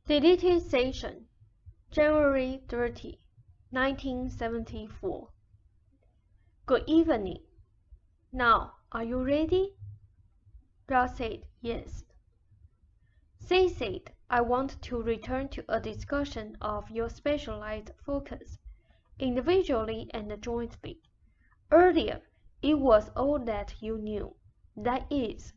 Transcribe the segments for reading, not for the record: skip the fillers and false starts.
Deleted Session, January 30, 1974. Good evening. Now, are you ready? Ross said yes. Seth said, I want to return to a discussion of your specialized focus, individually and jointly. Earlier, it was all that you knew. That is,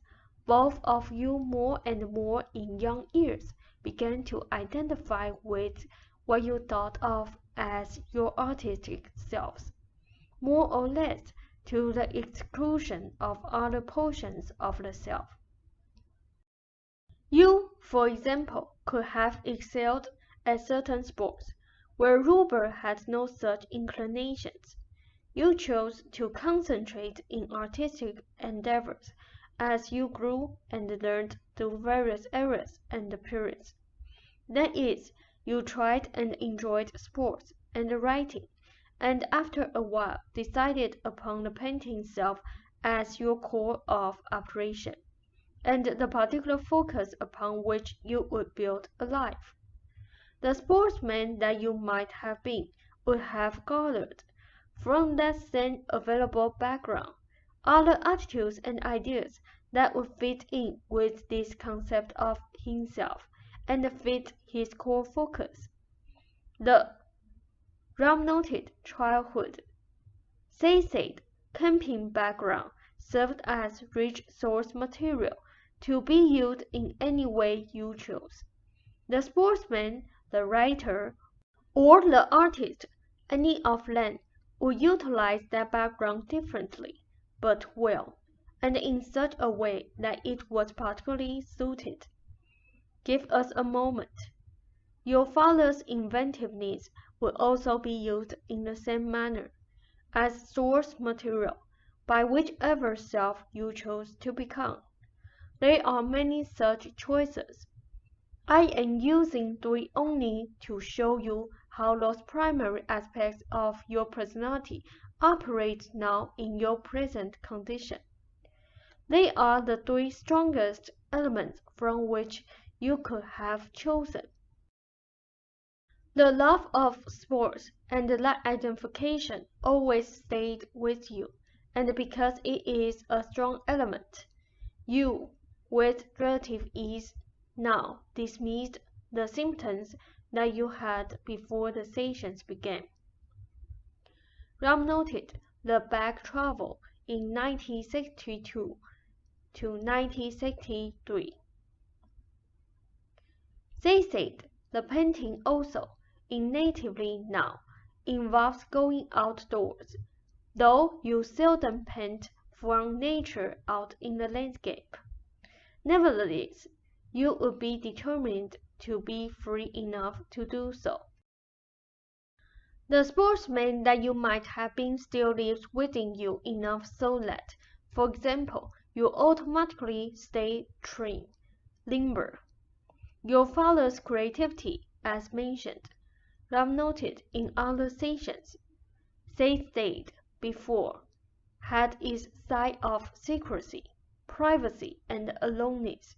both of you more and more in young years began to identify with what you thought of as your artistic selves, more or less to the exclusion of other portions of the self. You, for example, could have excelled at certain sports, where Ruber had no such inclinations. You chose to concentrate in artistic endeavors as you grew and learned through various eras and periods. That is, you tried and enjoyed sports and writing, and after a while decided upon the painting self as your core of operation, and the particular focus upon which you would build a life. The sportsman that you might have been would have gathered, from that same available background, other attitudes and ideas that would fit in with this concept of himself and fit his core focus. The ram-noted childhood, Seth said, camping background served as rich source material to be used in any way you chose. The sportsman, the writer, or the artist, any of them, would utilize that background differently, but well, and in such a way that it was particularly suited. Give us a moment. Your father's inventiveness would also be used in the same manner, as source material, by whichever self you chose to become. There are many such choices. I am using 3 only to show you how those primary aspects of your personality operate now in your present condition. They are the 3 strongest elements from which you could have chosen. The love of sports and that identification always stayed with you, and because it is a strong element, you, with relative ease, now dismissed the symptoms that you had before the sessions began. Ram noted the back travel in 1962 to 1963. They said the painting also, innatively now, involves going outdoors, though you seldom paint from nature out in the landscape. Nevertheless, you would be determined to be free enough to do so. The sportsman that you might have been still lives within you enough so that, for example, you automatically stay trim, limber. Your father's creativity, as mentioned, Ram noted in other sessions, Seth said before, had its side of secrecy, privacy, and aloneness.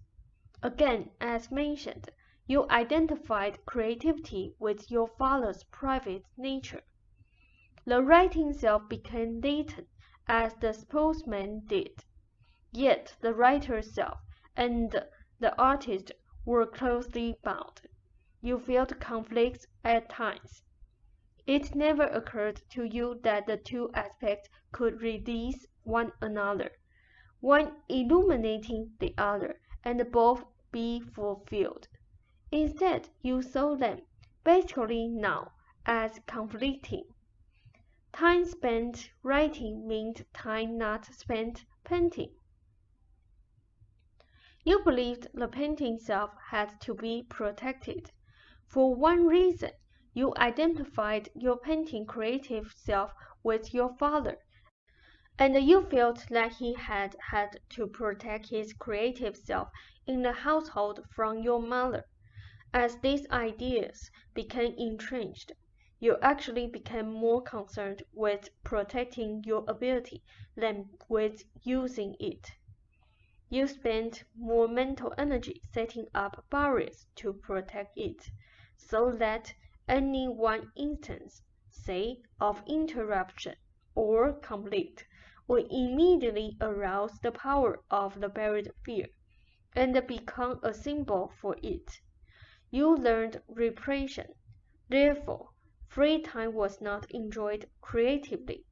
Again, as mentioned, you identified creativity with your father's private nature. The writing self became latent as the sportsman did, yet the writer self and the artist were closely bound. You felt conflicts at times. It never occurred to you that the 2 aspects could release one another, one illuminating the other, and both be fulfilled. Instead, you saw them, basically now, as conflicting. Time spent writing meant time not spent painting. You believed the painting self had to be protected. For one reason, you identified your painting creative self with your father, and you felt that he had had to protect his creative self in the household from your mother. As these ideas became entrenched, you actually became more concerned with protecting your ability than with using it. You spent more mental energy setting up barriers to protect it, so that any one instance, say, of interruption or conflict would immediately arouse the power of the buried fear and become a symbol for it. You learned repression. Therefore, free time was not enjoyed creatively.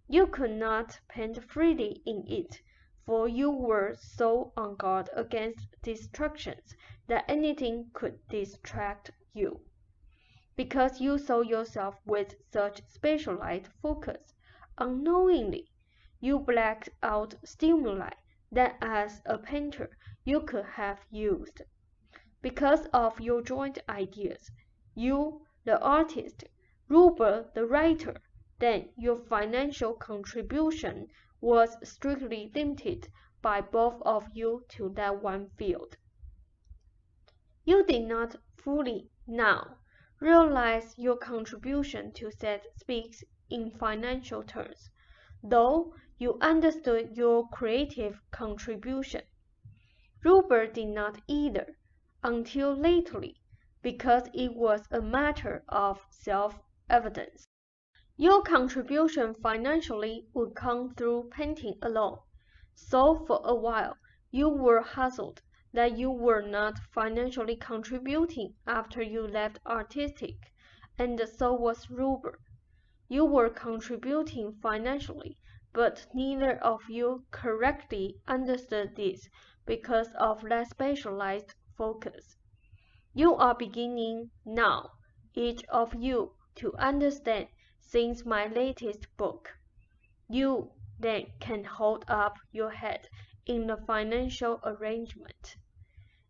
You could not paint freely in it, for you were so on guard against distractions that anything could distract you. Because you saw yourself with such specialized focus, unknowingly, you blacked out stimuli that as a painter you could have used. Because of your joint ideas, you, the artist, Ruber, the writer, then your financial contribution was strictly limited by both of you to that one field. You did not fully now realize your contribution to Seth speaks in financial terms, though you understood your creative contribution. Ruber did not either, until lately, because it was a matter of self-evidence. Your contribution financially would come through painting alone, so for a while you were puzzled that you were not financially contributing after you left artistic, and so was Ruber. You were contributing financially, but neither of you correctly understood this because of that specialized focus. You are beginning now, each of you, to understand since my latest book. You then can hold up your head in the financial arrangement.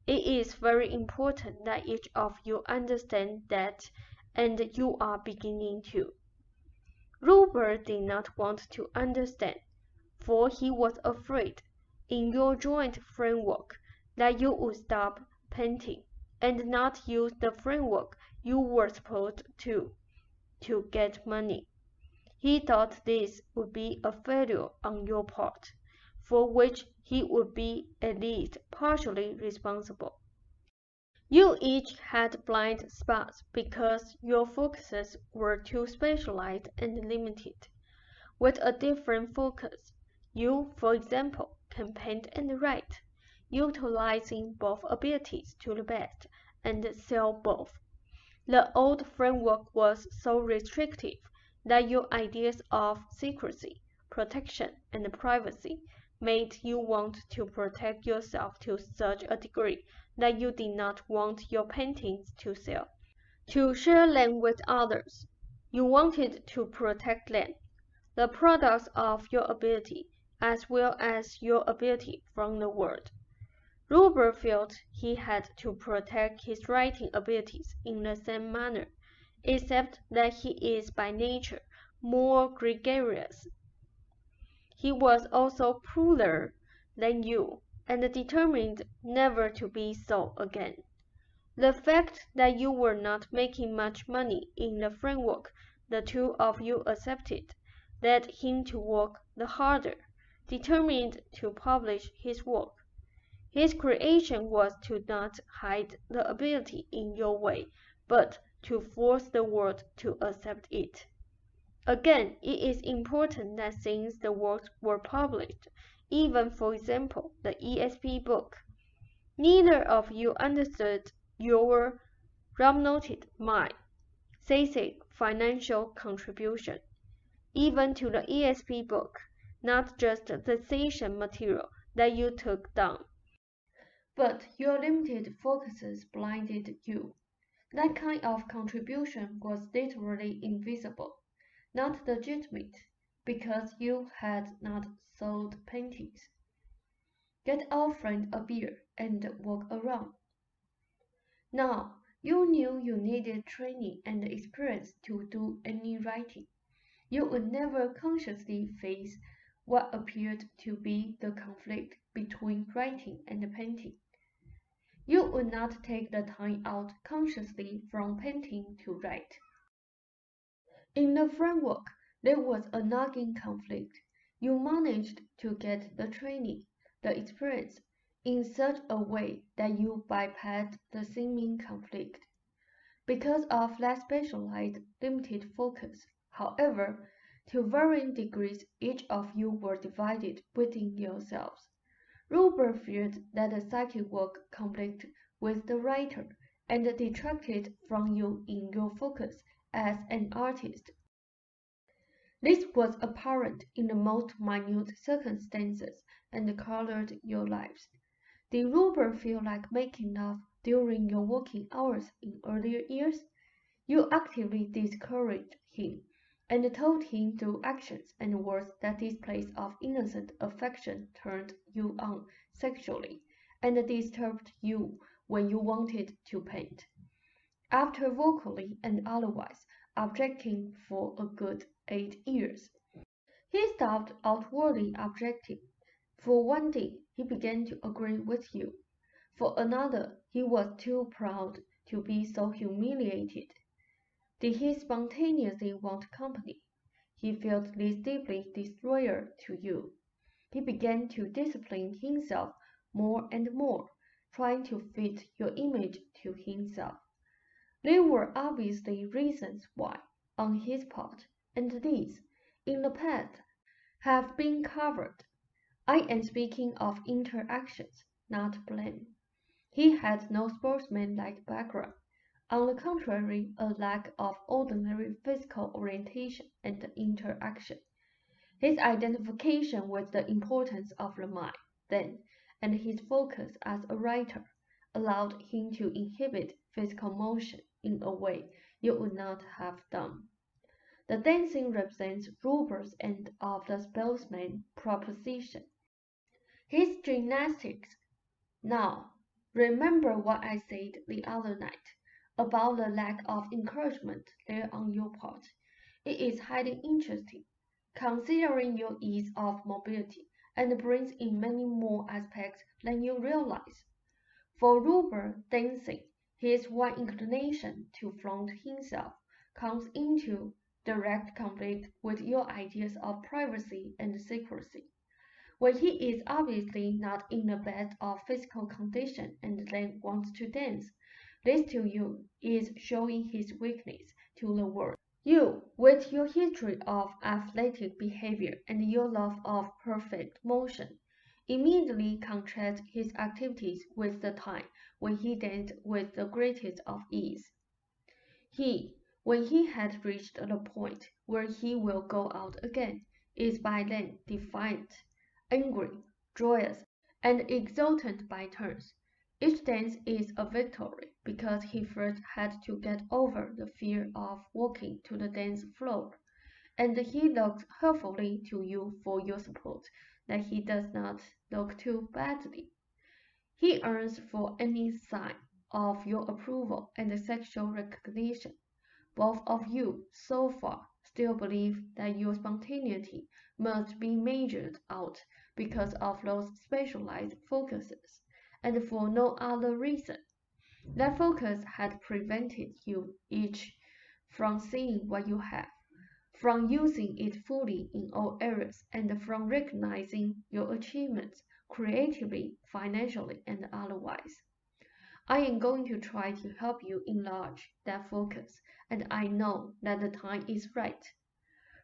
It is very important that each of you understand that, and you are beginning to. Ruber did not want to understand, for he was afraid, in your joint framework, that you would stop painting, and not use the framework you were supposed to get money. He thought this would be a failure on your part, for which he would be at least partially responsible. You each had blind spots because your focuses were too specialized and limited. With a different focus, you, for example, can paint and write, utilizing both abilities to the best, and sell both. The old framework was so restrictive that your ideas of secrecy, protection, and privacy made you want to protect yourself to such a degree that you did not want your paintings to sell, to share them with others. You wanted to protect them, the products of your ability, as well as your ability from the world. Ruber felt he had to protect his writing abilities in the same manner, except that he is by nature more gregarious. He was also crueler than you, and determined never to be so again. The fact that you were not making much money in the framework the two of you accepted led him to work the harder, determined to publish his work. His creation was to not hide the ability in your way, but to force the world to accept it. Again, it is important that since the works were published, even for example the ESP book, neither of you understood your noted my financial contribution, even to the ESP book, not just the session material that you took down. But your limited focuses blinded you. That kind of contribution was literally invisible, not legitimate, because you had not sold paintings. Get our friend a beer and walk around. Now, you knew you needed training and experience to do any writing. You would never consciously face what appeared to be the conflict between writing and painting. You would not take the time out consciously from painting to write. In the framework, there was a nagging conflict. You managed to get the training, the experience in such a way that you bypass the seeming conflict. Because of that specialized, limited focus, however, to varying degrees each of you were divided within yourselves. Ruber feared that the psychic work conflicted with the writer and detracted from you in your focus as an artist. This was apparent in the most minute circumstances and colored your lives. Did Ruber feel like making love during your working hours in earlier years? You actively discouraged him and told him through actions and words that displays of innocent affection turned you on sexually and disturbed you when you wanted to paint. After vocally and otherwise objecting for a good 8 years, he stopped outwardly objecting. For one thing, he began to agree with you. For another, he was too proud to be so humiliated. Did he spontaneously want company? He felt this deeply disloyal to you. He began to discipline himself more and more, trying to fit your image to himself. There were obviously reasons why, on his part, and these, in the past, have been covered. I am speaking of interactions, not blame. He had no sportsman-like background. On the contrary, a lack of ordinary physical orientation and interaction. His identification with the importance of the mind, then, and his focus as a writer, allowed him to inhibit physical motion in a way you would not have done. The dancing represents Ruber's end of the spellsman proposition. His gymnastics. Now, remember what I said the other night about the lack of encouragement there on your part. It is highly interesting, considering your ease of mobility, and brings in many more aspects than you realize. For Ruber, dancing, his one inclination to flaunt himself comes into direct conflict with your ideas of privacy and secrecy. When he is obviously not in the best of physical condition and then wants to dance, this to you is showing his weakness to the world. You, with your history of athletic behavior and your love of perfect motion, immediately contrast his activities with the time when he danced with the greatest of ease. He, when he had reached the point where he will go out again, is by then defiant, angry, joyous, and exultant by turns. Each dance is a victory because he first had to get over the fear of walking to the dance floor, and he looks helpfully to you for your support that he does not look too badly. He earns for any sign of your approval and sexual recognition. Both of you, so far, still believe that your spontaneity must be measured out because of those specialized focuses, and for no other reason. That focus had prevented you each from seeing what you have, from using it fully in all areas, and from recognizing your achievements creatively, financially, and otherwise. I am going to try to help you enlarge that focus, and I know that the time is right.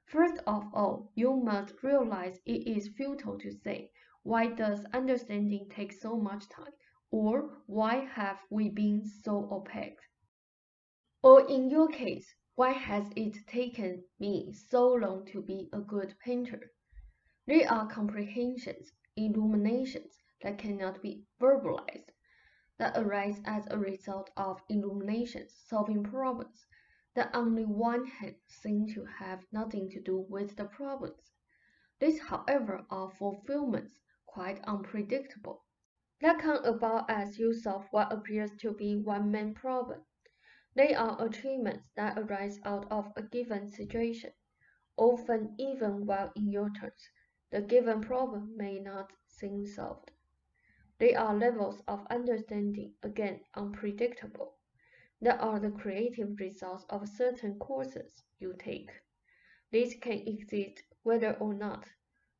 First of all, you must realize it is futile to say, why does understanding take so much time? Or why have we been so opaque? Or in your case, why has it taken me so long to be a good painter? There are comprehensions, illuminations that cannot be verbalized, that arise as a result of illuminations solving problems that on the one hand seem to have nothing to do with the problems. These, however, are fulfillments quite unpredictable, that come about as you solve what appears to be one-man problem. They are achievements that arise out of a given situation, often even while in your turns, the given problem may not seem solved. They are levels of understanding, again unpredictable, that are the creative results of certain courses you take. These can exist whether or not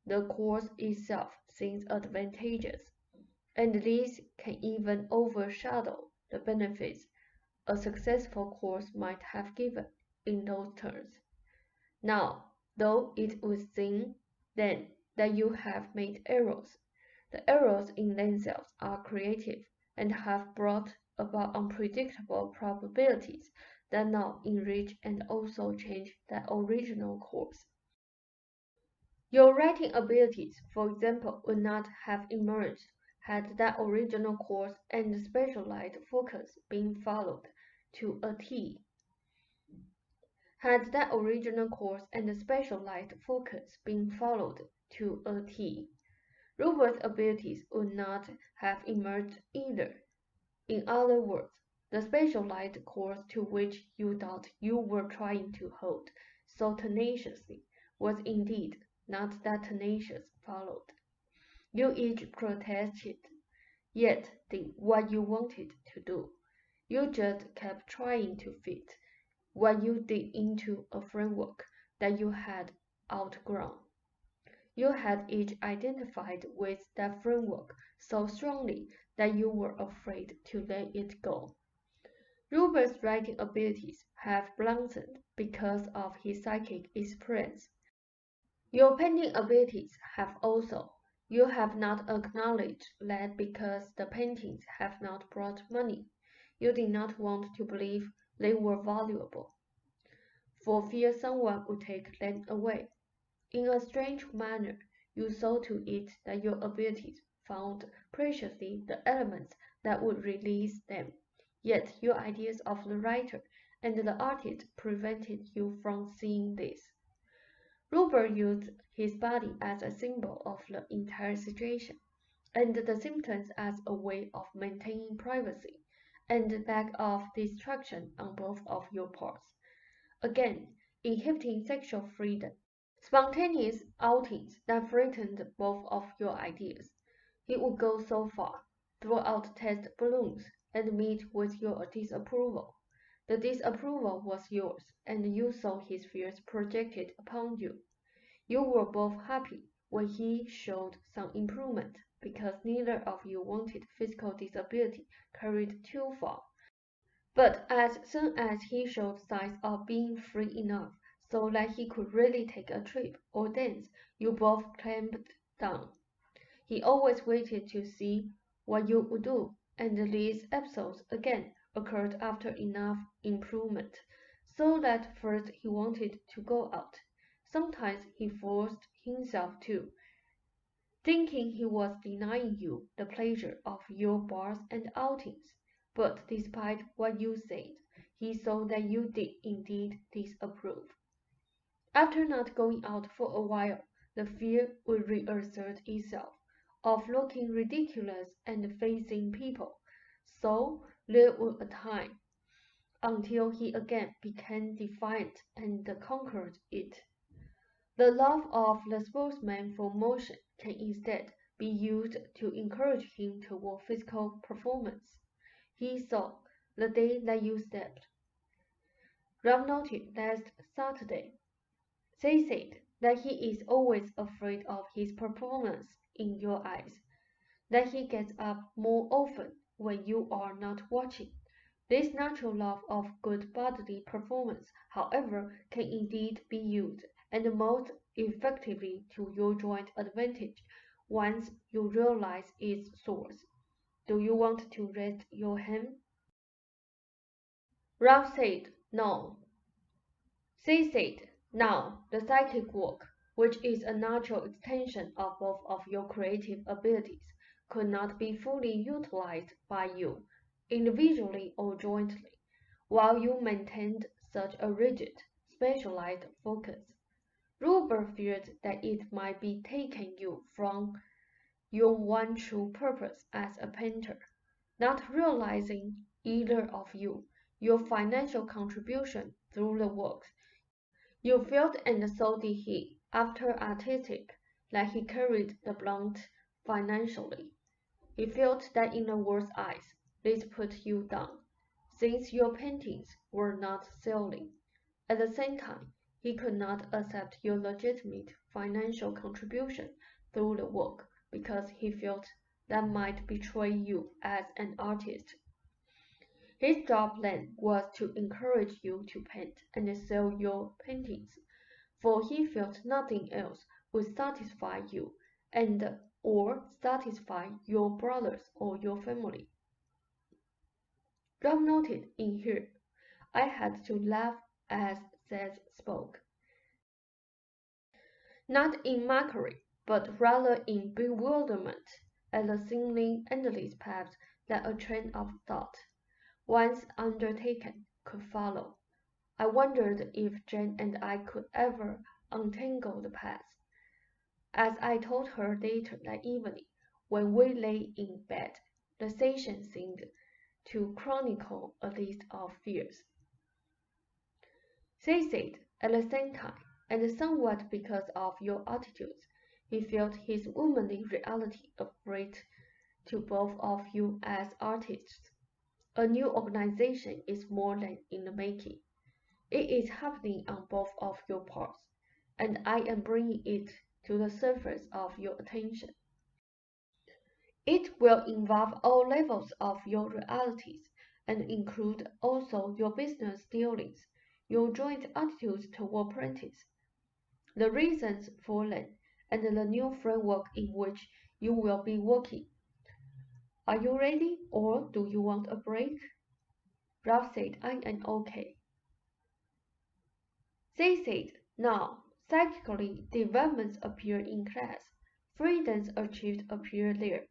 the course itself seems advantageous, and these can even overshadow the benefits a successful course might have given in those terms. Now, though it would seem then that you have made errors, the errors in themselves are creative and have brought about unpredictable probabilities that now enrich and also change that original course. Your writing abilities, for example, would not have emerged had that original course and specialized focus been followed to a T. Had that original course and specialized focus been followed to a T, Rupert's abilities would not have emerged either. In other words, the specialized course to which you thought you were trying to hold so tenaciously was indeed not that tenacious followed. You each protested, yet did what you wanted to do. You just kept trying to fit what you did into a framework that you had outgrown. You had each identified with that framework so strongly that you were afraid to let it go. Rupert's writing abilities have blossomed because of his psychic experience. Your painting abilities have also. You have not acknowledged that because the paintings have not brought money, you did not want to believe they were valuable, for fear someone would take them away. In a strange manner, you saw to it that your abilities found preciously the elements that would release them, yet your ideas of the writer and the artist prevented you from seeing this. Rupert used his body as a symbol of the entire situation, and the symptoms as a way of maintaining privacy, and lack of distraction on both of your parts. Again, inhibiting sexual freedom. Spontaneous outings that threatened both of your ideas. He would go so far, throw out test balloons, and meet with your disapproval. The disapproval was yours, and you saw his fears projected upon you. You were both happy when he showed some improvement, because neither of you wanted physical disability carried too far. But as soon as he showed signs of being free enough so that he could really take a trip or dance, you both clamped down. He always waited to see what you would do, and these episodes again occurred after enough improvement, so that first he wanted to go out. Sometimes he forced himself to, thinking he was denying you the pleasure of your bars and outings. But despite what you said, he saw that you did indeed disapprove. After not going out for a while, the fear would reassert itself of looking ridiculous and facing people. So there was a time until he again became defiant and conquered it. The love of the sportsman for motion can instead be used to encourage him toward physical performance. He saw the day that you stepped. Ralph noted last Saturday. They said that he is always afraid of his performance in your eyes, that he gets up more often when you are not watching. This natural love of good bodily performance, however, can indeed be used, and most effectively to your joint advantage, once you realize its source. Do you want to raise your hand? Ralph said, no. They said, now, the psychic work, which is a natural extension of both of your creative abilities, could not be fully utilized by you, individually or jointly, while you maintained such a rigid, specialized focus. Rupert feared that it might be taking you from your one true purpose as a painter, not realizing either of you your financial contribution through the works. You felt, and so did he, after artistic, that he carried the blunt financially. He felt that in the world's eyes, this put you down, since your paintings were not selling. At the same time, He could not accept your legitimate financial contribution through the work because he felt that might betray you as an artist. His job then was to encourage you to paint and sell your paintings, for he felt nothing else would satisfy you and or satisfy your brothers or your family. Rob noted in here, I had to laugh as Seth spoke. Not in mockery, but rather in bewilderment at the seemingly endless paths that a train of thought, once undertaken, could follow. I wondered if Jane and I could ever untangle the paths. As I told her later that evening, when we lay in bed, the session seemed to chronicle a list of fears. They said, at the same time, and somewhat because of your attitudes, he felt his womanly reality a threat to both of you as artists. A new organization is more than in the making. It is happening on both of your parts, and I am bringing it to the surface of your attention. It will involve all levels of your realities and include also your business dealings, your joint attitudes toward practice, the reasons for them, and the new framework in which you will be working. Are you ready, or do you want a break? Ralph said, I am okay. They said, now, psychically, developments appear in class. Freedoms achieved appear there,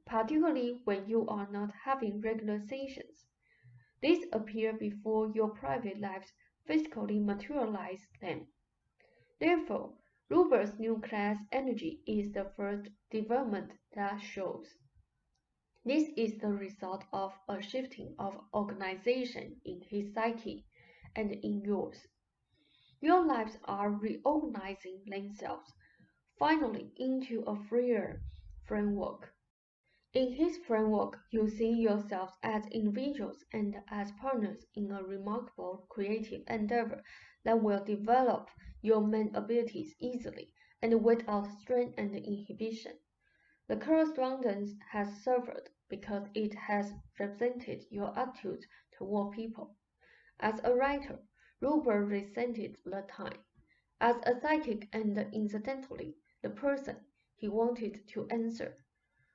particularly when you are not having regular sessions. These appear before your private lives physically materialize them. Therefore, Rupert's new class energy is the first development that shows. This is the result of a shifting of organization in his psyche and in yours. Your lives are reorganizing themselves, finally into a freer framework. In his framework, you see yourselves as individuals and as partners in a remarkable creative endeavor that will develop your main abilities easily and without strain and inhibition. The correspondence has suffered because it has represented your attitude toward people. As a writer, Rupert resented the time. As a psychic and incidentally, the person he wanted to answer.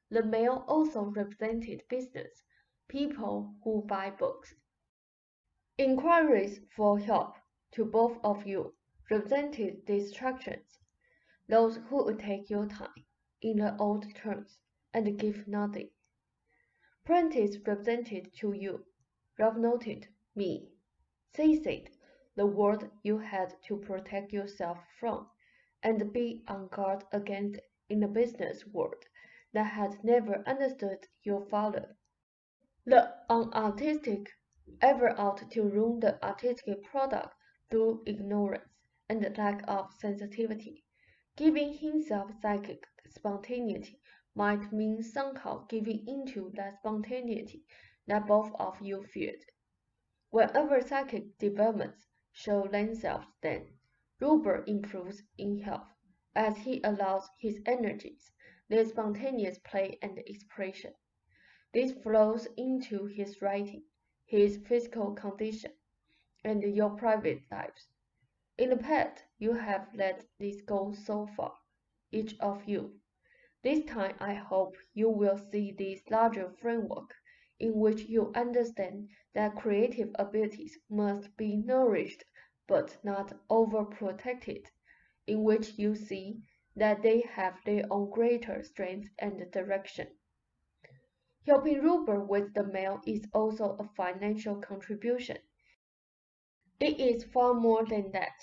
The mail also represented business, people who buy books. Inquiries for help to both of you represented distractions, those who would take your time, in the old terms, and give nothing. Prentice represented to you, Ralph noted, me. They said, the world you had to protect yourself from, and be on guard against in the business world that had never understood your father. The unartistic, ever out to ruin the artistic product through ignorance and lack of sensitivity. Giving himself psychic spontaneity might mean somehow giving into that spontaneity that both of you feared. Whenever psychic developments show themselves then, Rupert improves in health, as he allows his energies their spontaneous play and expression. This flows into his writing, his physical condition, and your private lives. In the past, you have let this go so far, each of you. This time I hope you will see this larger framework in which you understand that creative abilities must be nourished but not overprotected, in which you see that they have their own greater strength and direction. Helping Rupert with the mail is also a financial contribution. It is far more than that,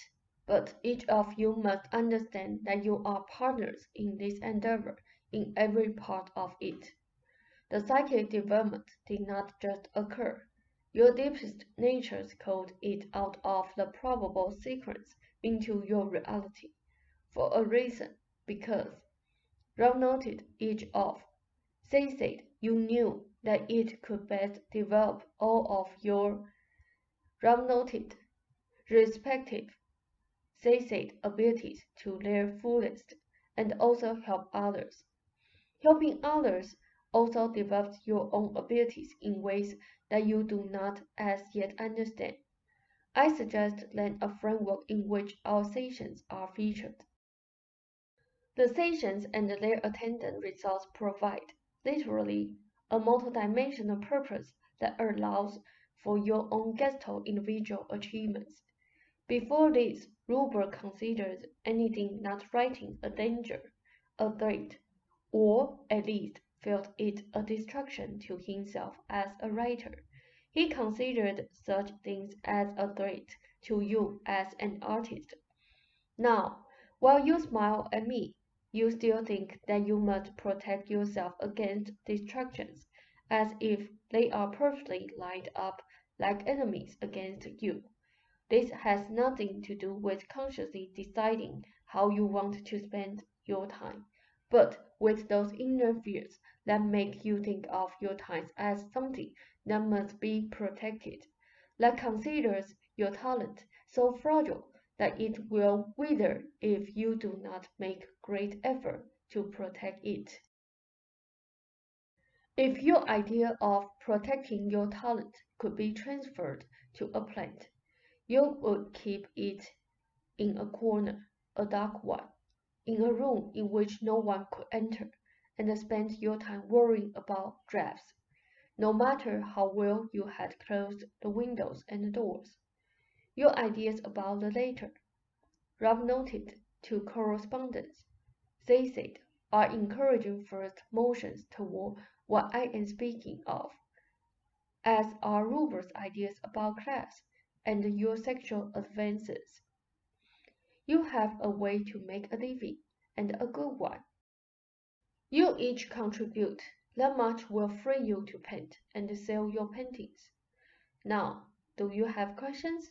but each of you must understand that you are partners in this endeavor in every part of it. The psychic development did not just occur. Your deepest natures called it out of the probable sequence into your reality, for a reason, because, Ralph noted each of, they said you knew that it could best develop all of your, Ralph noted, respective They said abilities to their fullest and also help others. Helping others also develops your own abilities in ways that you do not as yet understand. I suggest then a framework in which our sessions are featured. The sessions and their attendant results provide, literally, a multidimensional purpose that allows for your own gestalt individual achievements. Before this, Ruber considered anything not writing a danger, a threat, or at least felt it a distraction to himself as a writer. He considered such things as a threat to you as an artist. Now, while you smile at me, you still think that you must protect yourself against distractions, as if they are perfectly lined up like enemies against you. This has nothing to do with consciously deciding how you want to spend your time, but with those inner fears that make you think of your time as something that must be protected, that considers your talent so fragile that it will wither if you do not make great effort to protect it. If your idea of protecting your talent could be transferred to a plant, you would keep it in a corner, a dark one, in a room in which no one could enter, and spend your time worrying about drafts, no matter how well you had closed the windows and doors. Your ideas about the latter, Rob noted to correspondents, they said, are encouraging first motions toward what I am speaking of, as are Ruber's ideas about class and your sexual advances. You have a way to make a living, and a good one. You each contribute. That much will free you to paint and sell your paintings. Now, do you have questions?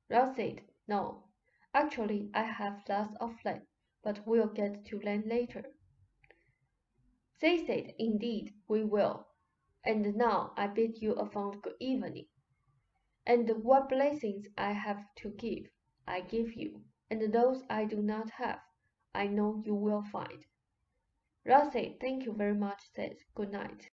Ralph said, no. Actually, I have lots of them, but we'll get to them later. They said, indeed, we will. And now I bid you a fond good evening. And what blessings I have to give, I give you, and those I do not have, I know you will find. Ralph said, thank you very much, Seth. Good night.